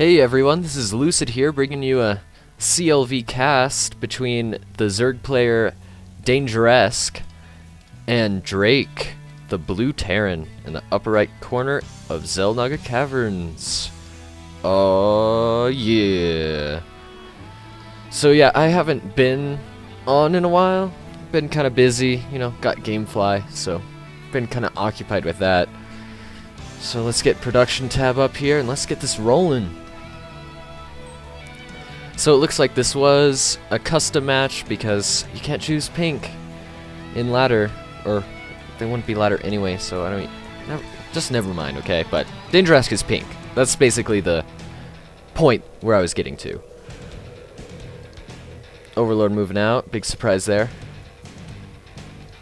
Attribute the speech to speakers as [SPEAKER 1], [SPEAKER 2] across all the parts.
[SPEAKER 1] Hey everyone, this is Lucid here, bringing you a CLV cast between the Zerg player Dangeresque and Drake, the Blue Terran, in the upper right corner of Xel'Naga Caverns. Oh yeah. So yeah, I haven't been on in a while. Been kind of busy, got Gamefly, so been kind of occupied with that. So let's get production tab up here and let's get this rolling. So it looks like this was a custom match because you can't choose pink in ladder, or they wouldn't be ladder anyway, so I don't just never mind, okay? But Dangeresque is pink. That's basically the point where I was getting to. Overlord moving out, big surprise there.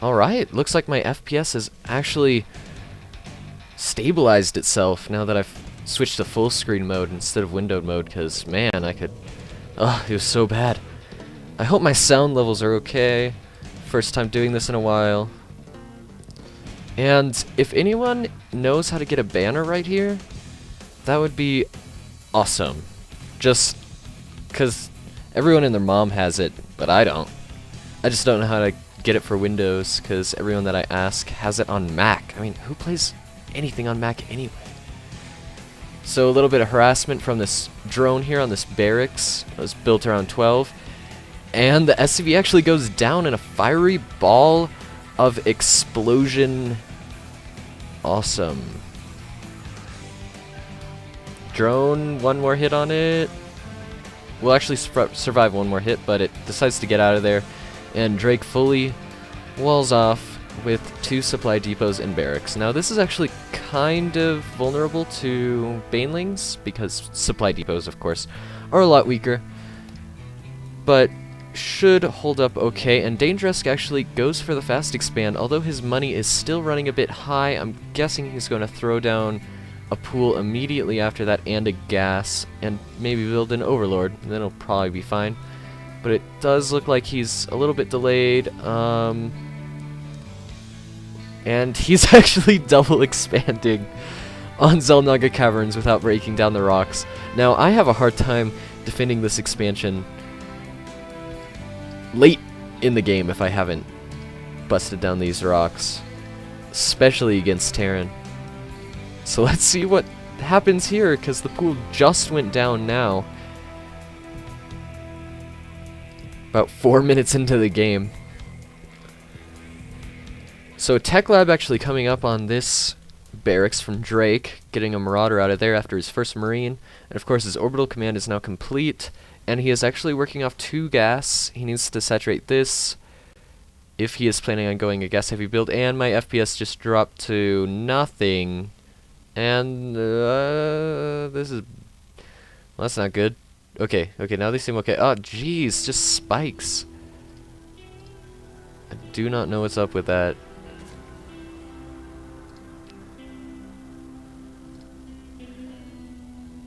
[SPEAKER 1] Alright, looks like my FPS has actually stabilized itself now that I've switched to full screen mode instead of windowed mode, because man, it was so bad. I hope my sound levels are okay. First time doing this in a while. And if anyone knows how to get a banner right here, that would be awesome. Just because everyone and their mom has it, but I don't. I just don't know how to get it for Windows, because everyone that I ask has it on Mac. I mean, who plays anything on Mac anyway? So a little bit of harassment from this drone here on this barracks. It was built around 12. And the SCV actually goes down in a fiery ball of explosion. Awesome. Drone, one more hit on it. Will actually survive one more hit, but it decides to get out of there. And Drake fully walls off with 2 supply depots and barracks. Now this is actually kind of vulnerable to banelings, because supply depots, of course, are a lot weaker. But should hold up okay, and Dangeresque actually goes for the fast expand, although his money is still running a bit high. I'm guessing he's going to throw down a pool immediately after that and a gas, and maybe build an overlord, and then it'll probably be fine. But it does look like he's a little bit delayed. And he's actually double expanding on Xel'Naga Caverns without breaking down the rocks. Now, I have a hard time defending this expansion late in the game if I haven't busted down these rocks, especially against Terran. So let's see what happens here, because the pool just went down now. About 4 minutes into the game. So Tech Lab actually coming up on this barracks from Drake, getting a Marauder out of there after his first Marine. And of course his orbital command is now complete, and he is actually working off 2 gas. He needs to saturate this if he is planning on going a gas heavy build, and my FPS just dropped to nothing. And this is, well, that's not good. Okay, now they seem okay. Oh jeez, just spikes. I do not know what's up with that.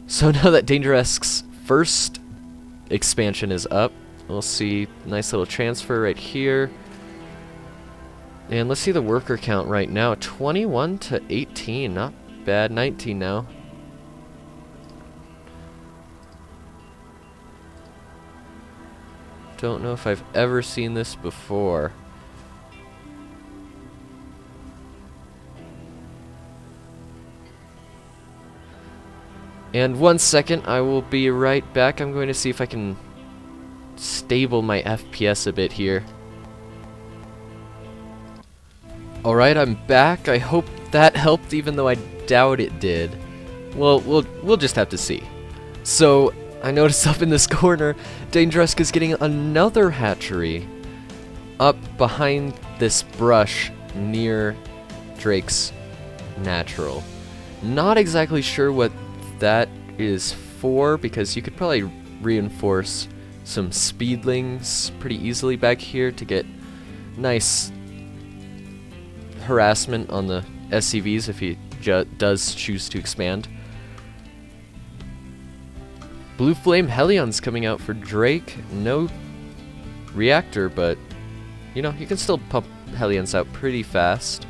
[SPEAKER 1] So now that Dangeresque's first expansion is up, we'll see nice little transfer right here. And let's see the worker count right now. 21 to 18, not bad. 19 now. Don't know if I've ever seen this before. And 1 second, I will be right back. I'm going to see if I can stable my FPS a bit here. Alright, I'm back. I hope that helped, even though I doubt it did. Well, we'll just have to see. So, I noticed up in this corner, Dangeresque is getting another hatchery up behind this brush near Drake's natural. Not exactly sure what that is for, because you could probably reinforce some speedlings pretty easily back here to get nice harassment on the SCVs if he does choose to expand. Blue Flame Helion's coming out for Drake. No reactor, but you can still pump Helions out pretty fast.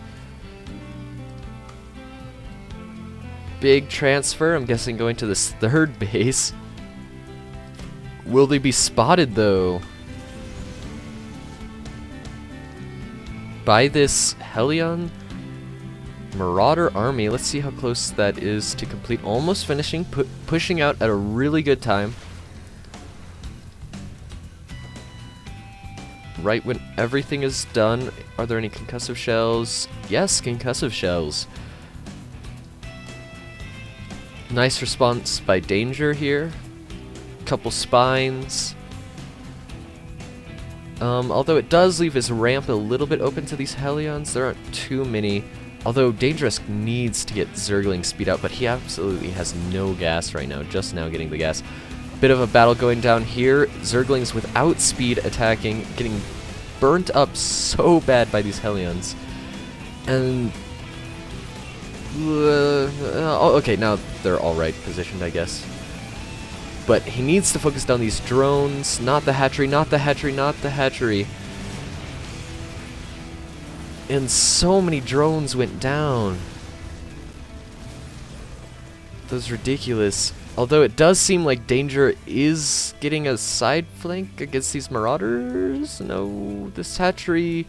[SPEAKER 1] big transfer. I'm guessing going to this third base. Will they be spotted, though? By this Hellion Marauder army. Let's see how close that is to complete. Almost finishing, pushing out at a really good time. Right when everything is done. Are there any concussive shells? Yes, concussive shells. Nice response by Danger here. Couple spines. Although it does leave his ramp a little bit open to these Hellions. There aren't too many. Although Dangerous needs to get Zergling speed out, but he absolutely has no gas right now. Just now getting the gas. Bit of a battle going down here. Zerglings without speed attacking, getting burnt up so bad by these Hellions. And okay, now they're all right positioned, I guess. But he needs to focus down these drones. Not the hatchery, not the hatchery, not the hatchery. And so many drones went down. That was ridiculous. Although it does seem like Danger is getting a side flank against these Marauders. No, this hatchery...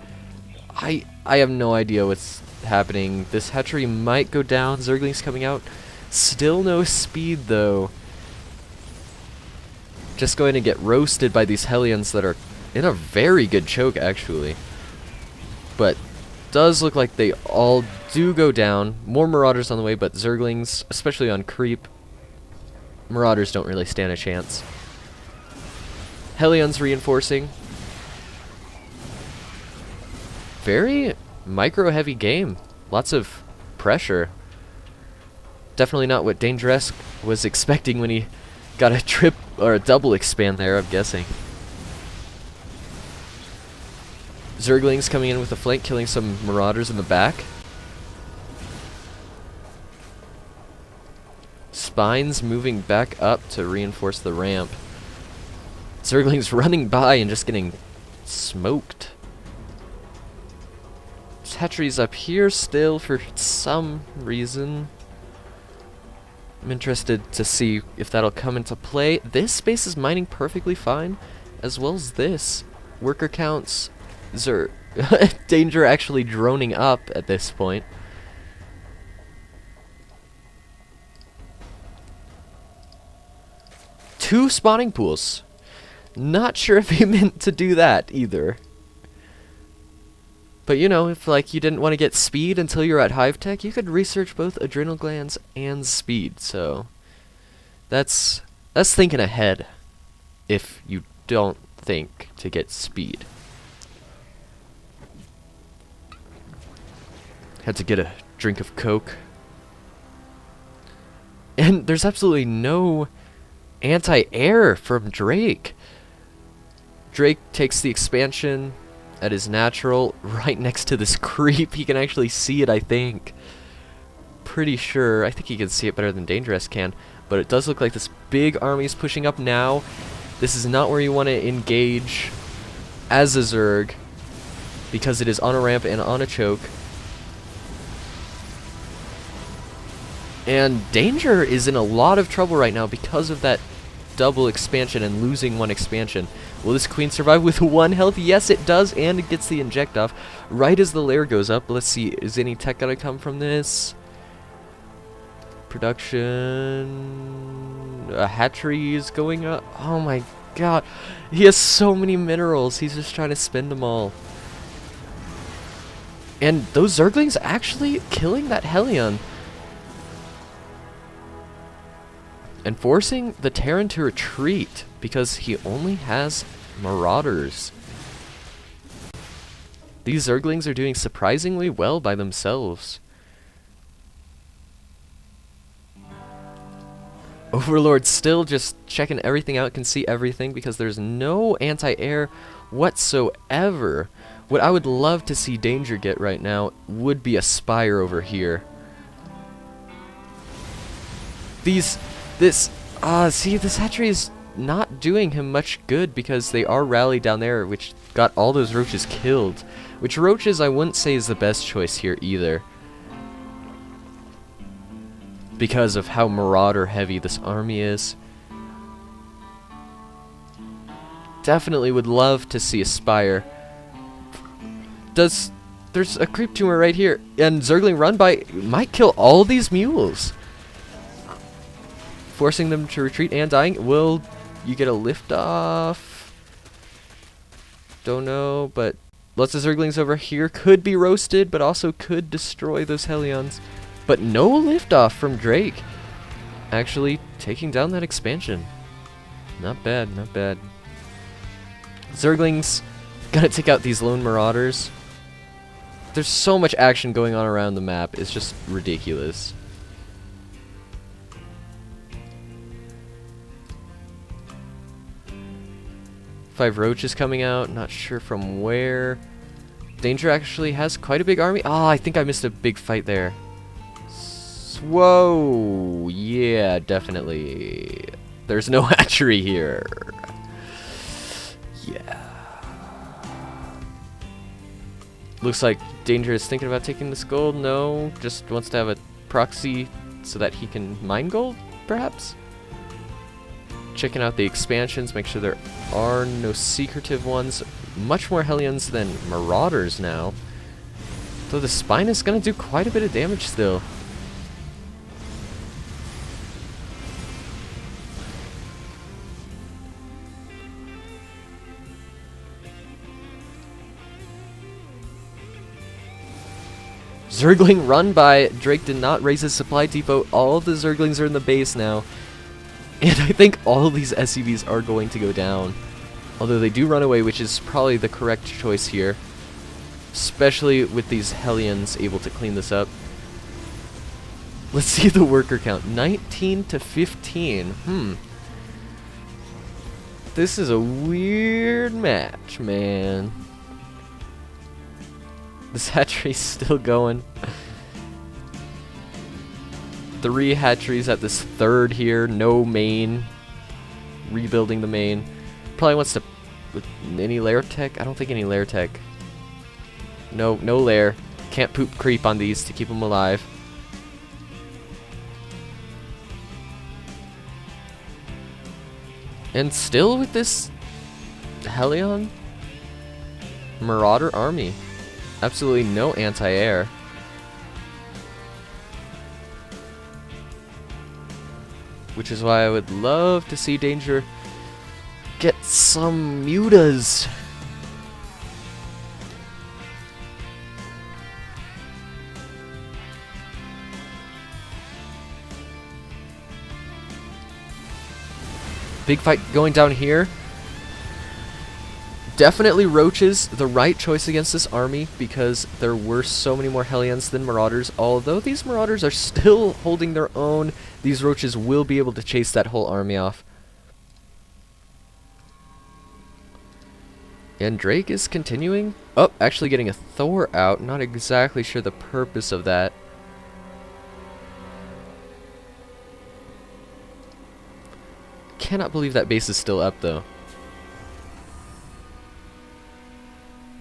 [SPEAKER 1] I have no idea what's happening. This hatchery might go down. Zergling's coming out. Still no speed, though. Just going to get roasted by these Hellions that are in a very good choke, actually. But does look like they all do go down. More Marauders on the way, but Zerglings, especially on creep, Marauders don't really stand a chance. Hellions reinforcing. Very micro-heavy game. Lots of pressure. Definitely not what Dangerous was expecting when he got a trip or a double expand there, I'm guessing. Zerglings coming in with a flank, killing some Marauders in the back. Spines moving back up to reinforce the ramp. Zerglings running by and just getting smoked. This hatchery's up here still for some reason. I'm interested to see if that'll come into play. This space is mining perfectly fine, as well as this. Worker counts. Danger actually droning up at this point. Two spawning pools. Not sure if he meant to do that either. But you know, if like you didn't want to get speed until you're at Hive Tech, you could research both adrenal glands and speed. So that's thinking ahead if you don't think to get speed. Had to get a drink of Coke. And there's absolutely no anti-air from Drake. Drake takes the expansion at his natural right next to this creep. He can actually see it, I think. Pretty sure. I think he can see it better than Dangerous can. But it does look like this big army is pushing up now. This is not where you want to engage as a Zerg, because it is on a ramp and on a choke. And Danger is in a lot of trouble right now because of that double expansion and losing one expansion. Will this queen survive with 1 health? Yes, it does, and it gets the inject off right as the lair goes up. Let's see, is any tech gonna come from this? Production... A hatchery is going up. Oh my god. He has so many minerals. He's just trying to spend them all. And those Zerglings actually killing that Hellion. And forcing the Terran to retreat because he only has Marauders. These Zerglings are doing surprisingly well by themselves. Overlord still just checking everything out, can see everything because there's no anti-air whatsoever. What I would love to see Danger get right now would be a Spire over here. See, this hatchery is not doing him much good because they are rallied down there, which got all those roaches killed. Which roaches I wouldn't say is the best choice here either, because of how Marauder heavy this army is. Definitely would love to see a Spire. There's a creep tumor right here, and Zergling Run By might kill all these mules, forcing them to retreat and dying. Will you get a lift off? Don't know, but lots of Zerglings over here could be roasted, but also could destroy those Hellions. But no lift off from Drake, actually taking down that expansion. Not bad, not bad. Zerglings gonna take out these lone Marauders. There's so much action going on around the map, it's just ridiculous. Five Roaches coming out, not sure from where. Danger actually has quite a big army. Oh, I think I missed a big fight there. Whoa, yeah, definitely. There's no hatchery here. Yeah. Looks like Danger is thinking about taking this gold. No, just wants to have a proxy so that he can mine gold, perhaps? Checking out the expansions, make sure there are no secretive ones. Much more Hellions than Marauders now. Though the Spine is going to do quite a bit of damage still. Zergling Run By. Drake did not raise his supply depot. All of the Zerglings are in the base now. And I think all of these SCVs are going to go down. Although they do run away, which is probably the correct choice here. Especially with these Hellions able to clean this up. Let's see the worker count. 19 to 15. This is a weird match, man. This hatchery's still going. 3 hatcheries at this third here. No main. Rebuilding the main. Probably wants to... Any lair tech? I don't think any lair tech. No lair. Can't poop creep on these to keep them alive. And still with this Hellion Marauder army. Absolutely no anti-air. Which is why I would love to see Danger get some mutas. Big fight going down here. Definitely Roaches, the right choice against this army, because there were so many more Hellions than Marauders. Although these Marauders are still holding their own, these Roaches will be able to chase that whole army off. And Drake is continuing. Oh, actually getting a Thor out. Not exactly sure the purpose of that. Cannot believe that base is still up, though.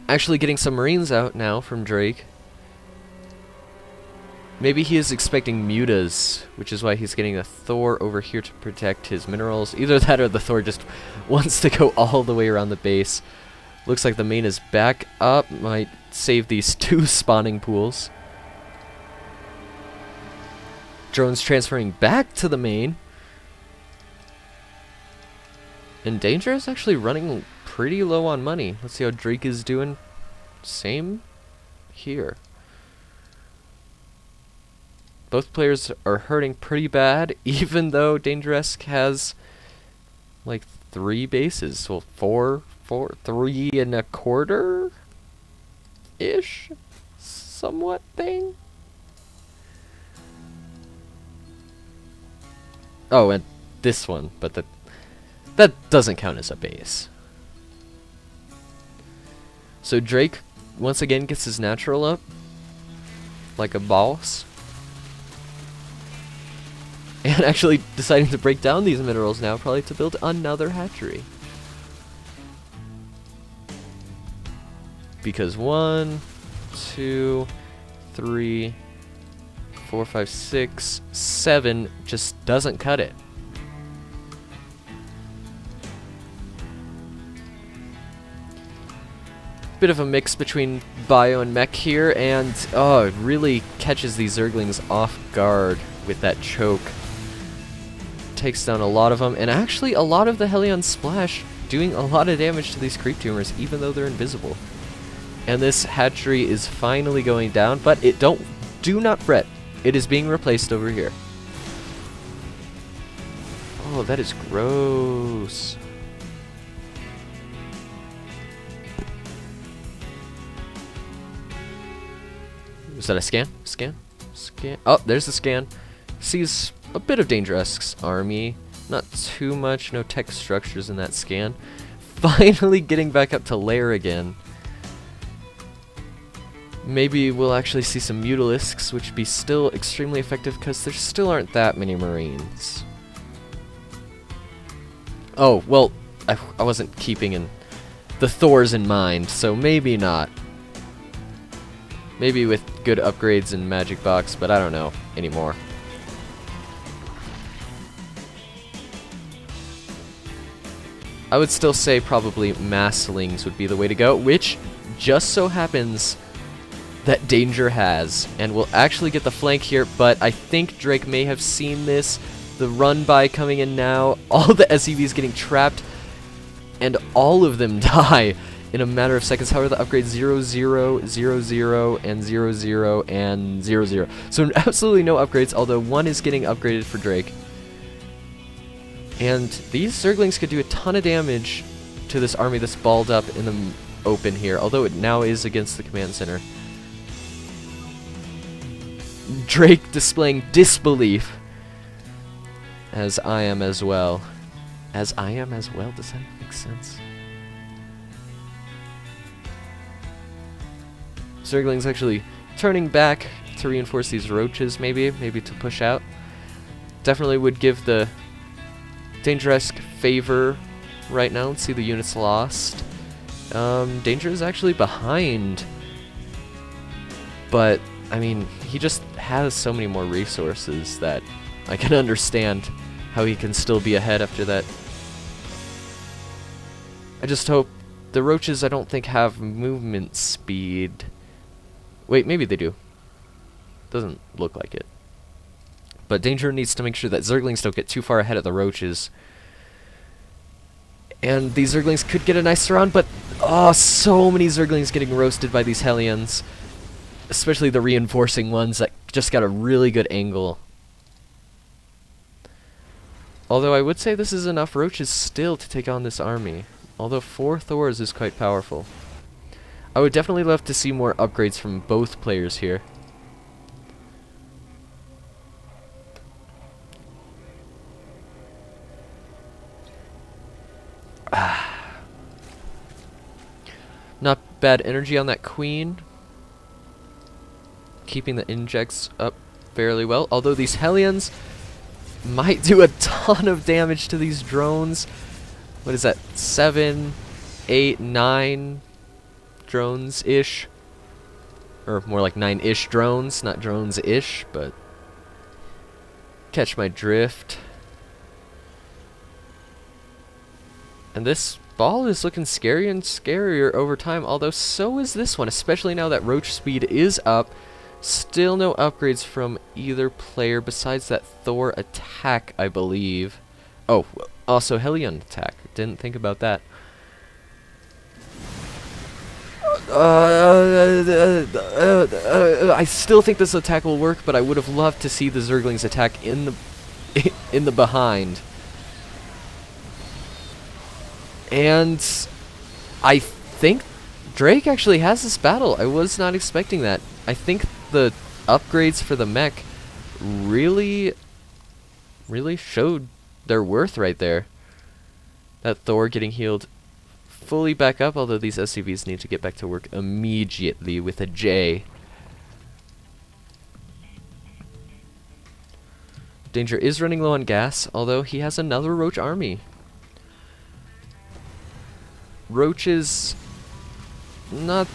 [SPEAKER 1] Actually getting some Marines out now from Drake. Maybe he is expecting mutas, which is why he's getting a Thor over here to protect his minerals. Either that or the Thor just wants to go all the way around the base. Looks like the main is back up. Might save these 2 spawning pools. Drones transferring back to the main. And Danger is actually running pretty low on money. Let's see how Drake is doing. Same here. Both players are hurting pretty bad, even though Dangeresque has like 3 bases. Well, 3 and a quarter ish somewhat thing. Oh, and this one, but that doesn't count as a base. So Drake once again gets his natural up like a boss. And actually deciding to break down these minerals now, probably to build another hatchery. Because 1, 2, 3, 4, 5, 6, 7 just doesn't cut it. Bit of a mix between bio and mech here, and oh, it really catches these Zerglings off guard with that choke. Takes down a lot of them, and actually a lot of the Hellion Splash doing a lot of damage to these creep tumors, even though they're invisible. And this hatchery is finally going down, but do not fret. It is being replaced over here. Oh, that is gross. Was that a scan? Scan? Scan? Oh, there's the scan. Sees a bit of Dangerous army. Not too much, no tech structures in that scan. Finally getting back up to lair again. Maybe we'll actually see some Mutalisks, which would be still extremely effective because there still aren't that many Marines. Oh, well, I wasn't keeping the Thors in mind, so maybe not. Maybe with good upgrades in Magic Box, but I don't know anymore. I would still say probably Masslings would be the way to go, which just so happens that Danger has, and will actually get the flank here, but I think Drake may have seen this. The run by coming in now, all the SCVs getting trapped, and all of them die in a matter of seconds. However, the upgrades 0, 0, 0, 0, and 0, 0, and 0, 0. So absolutely no upgrades, although one is getting upgraded for Drake. And these Zerglings could do a ton of damage to this army that's balled up in the open here, although it now is against the command center. Drake displaying disbelief, as I am as well. As I am as well? Does that make sense? Zerglings actually turning back to reinforce these roaches, maybe to push out. Definitely would give the Dangeresk favor right now. Let's see the units lost. Danger is actually behind, but I mean, he just has so many more resources that I can understand how he can still be ahead after that. I just hope the roaches, I don't think, have movement speed. Wait, maybe they do. Doesn't look like it. But Danger needs to make sure that Zerglings don't get too far ahead of the roaches. And these Zerglings could get a nice surround, but oh, so many Zerglings getting roasted by these Hellions. Especially the reinforcing ones that just got a really good angle. Although I would say this is enough roaches still to take on this army. Although 4 Thors is quite powerful. I would definitely love to see more upgrades from both players here. Not bad energy on that queen. Keeping the injects up fairly well. Although these Hellions might do a ton of damage to these drones. What is that? 7, 8, 9 drones-ish. Or more like 9-ish drones. Not drones-ish, but catch my drift. And this ball is looking scarier and scarier over time, although so is this one, especially now that roach speed is up. Still no upgrades from either player besides that Thor attack, I believe. Oh, also Hellion attack. Didn't think about that. I still think this attack will work, but I would have loved to see the Zerglings attack in the behind. And I think Drake actually has this battle. I was not expecting that. I think the upgrades for the mech really showed their worth right there. That Thor getting healed fully back up, although these SCVs need to get back to work immediately with a J. Danger is running low on gas, although he has another roach army. Roaches, not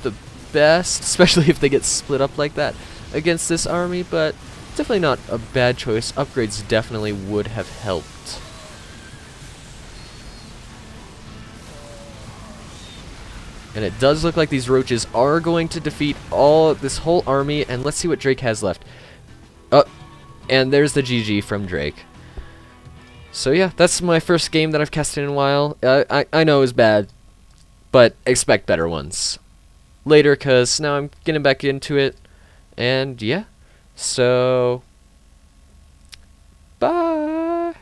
[SPEAKER 1] the best, especially if they get split up like that against this army, but definitely not a bad choice. Upgrades definitely would have helped. And it does look like these roaches are going to defeat this whole army, and let's see what Drake has left. Oh, and there's the GG from Drake. So yeah, that's my first game that I've casted in a while. I know it was bad, but expect better ones later, because now I'm getting back into it. And yeah, so bye.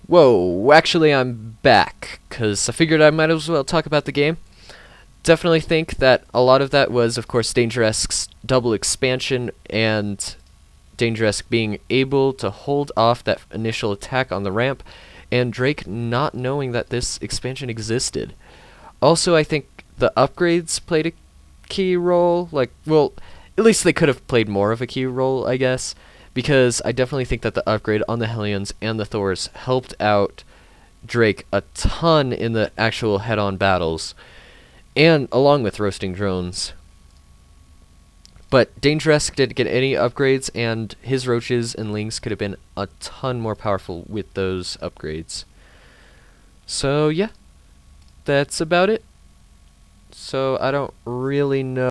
[SPEAKER 1] Whoa, actually I'm back, because I figured I might as well talk about the game. Definitely think that a lot of that was, of course, Dangeresque's double expansion and Dangeresque being able to hold off that initial attack on the ramp, and Drake not knowing that this expansion existed. Also, I think the upgrades played a key role. Like, well, at least they could have played more of a key role, I guess, because I definitely think that the upgrade on the Hellions and the Thors helped out Drake a ton in the actual head-on battles, and along with roasting drones. But Dangeresque didn't get any upgrades, and his roaches and lings could have been a ton more powerful with those upgrades. So yeah, that's about it. So I don't really know